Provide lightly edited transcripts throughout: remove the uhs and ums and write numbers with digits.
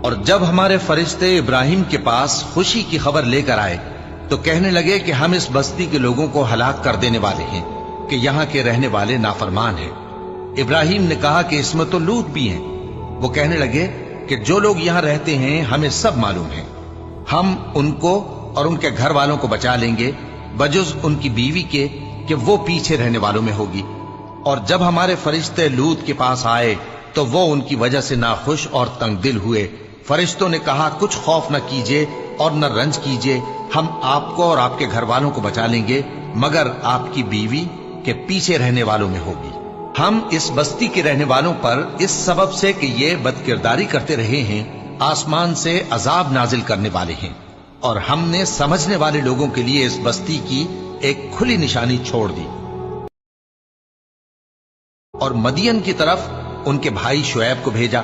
اور جب ہمارے فرشتے ابراہیم کے پاس خوشی کی خبر لے کر آئے تو کہنے لگے کہ ہم اس بستی کے لوگوں کو ہلاک کر دینے والے ہیں کہ یہاں کے رہنے والے نافرمان ہیں۔ ابراہیم نے کہا کہ اس میں تو لوط بھی ہیں۔ وہ کہنے لگے کہ جو لوگ یہاں رہتے ہیں ہمیں سب معلوم ہے، ہم ان کو اور ان کے گھر والوں کو بچا لیں گے بجز ان کی بیوی کے کہ وہ پیچھے رہنے والوں میں ہوگی۔ اور جب ہمارے فرشتے لوط کے پاس آئے تو وہ ان کی وجہ سے ناخوش اور تنگ دل ہوئے۔ فرشتوں نے کہا کچھ خوف نہ کیجیے اور نہ رنج کیجیے، ہم آپ کو اور آپ کے گھر والوں کو بچا لیں گے مگر آپ کی بیوی کے پیچھے رہنے والوں میں ہوگی۔ ہم اس بستی کے رہنے والوں پر اس سبب سے کہ یہ بدکرداری کرتے رہے ہیں آسمان سے عذاب نازل کرنے والے ہیں، اور ہم نے سمجھنے والے لوگوں کے لیے اس بستی کی ایک کھلی نشانی چھوڑ دی۔ اور مدین کی طرف ان کے بھائی شعیب کو بھیجا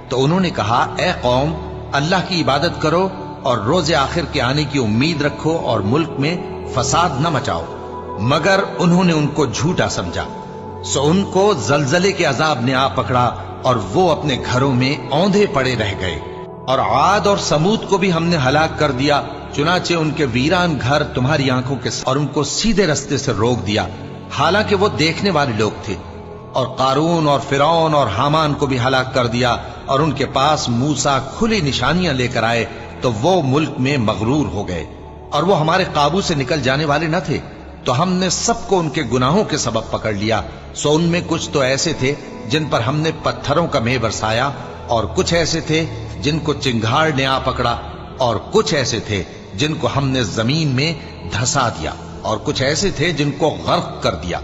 تو انہوں نے کہا اے قوم، اللہ کی عبادت کرو اور روز آخر کے آنے کی امید رکھو اور ملک میں فساد نہ مچاؤ۔ مگر انہوں نے ان کو جھوٹا سمجھا، سو ان کو زلزلے کے عذاب نے آ پکڑا اور وہ اپنے گھروں میں اوندھے پڑے رہ گئے۔ اور عاد اور سمود کو بھی ہم نے ہلاک کر دیا، چنانچہ ان کے ویران گھر تمہاری آنکھوں کے اور ان کو سیدھے رستے سے روک دیا، حالانکہ وہ دیکھنے والے لوگ تھے۔ اور قارون اور فرعون اور حامان کو بھی ہلاک کر دیا، اور ان کے پاس موسیٰ کھلی نشانیاں لے کر آئے تو وہ ملک میں مغرور ہو گئے، اور وہ ہمارے قابو سے نکل جانے والے نہ تھے، تو ہم نے سب کو ان کے گناہوں کے سبب پکڑ لیا۔ سو ان میں کچھ تو ایسے تھے جن پر ہم نے پتھروں کا مے برسایا، اور کچھ ایسے تھے جن کو چنگھاڑ نے آ پکڑا، اور کچھ ایسے تھے جن کو ہم نے زمین میں دھسا دیا، اور کچھ ایسے تھے جن کو غرق کر دیا۔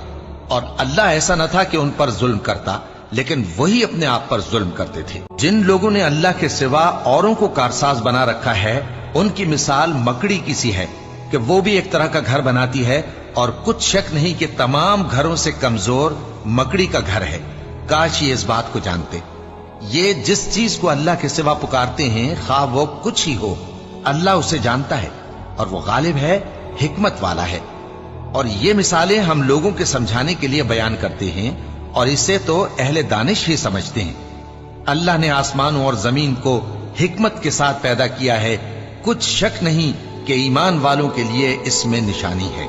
اور اللہ ایسا نہ تھا کہ ان پر ظلم کرتا، لیکن وہی اپنے آپ پر ظلم کرتے تھے۔ جن لوگوں نے اللہ کے سوا اوروں کو کارساز بنا رکھا ہے، ان کی مثال مکڑی کی سی ہے کہ وہ بھی ایک طرح کا گھر بناتی ہے، اور کچھ شک نہیں کہ تمام گھروں سے کمزور مکڑی کا گھر ہے۔ کاش یہ اس بات کو جانتے۔ یہ جس چیز کو اللہ کے سوا پکارتے ہیں خواہ وہ کچھ ہی ہو، اللہ اسے جانتا ہے، اور وہ غالب ہے، حکمت والا ہے۔ اور یہ مثالیں ہم لوگوں کے سمجھانے کے لیے بیان کرتے ہیں، اور اسے تو اہل دانش ہی سمجھتے ہیں۔ اللہ نے آسمانوں اور زمین کو حکمت کے ساتھ پیدا کیا ہے، کچھ شک نہیں کہ ایمان والوں کے لیے اس میں نشانی ہے۔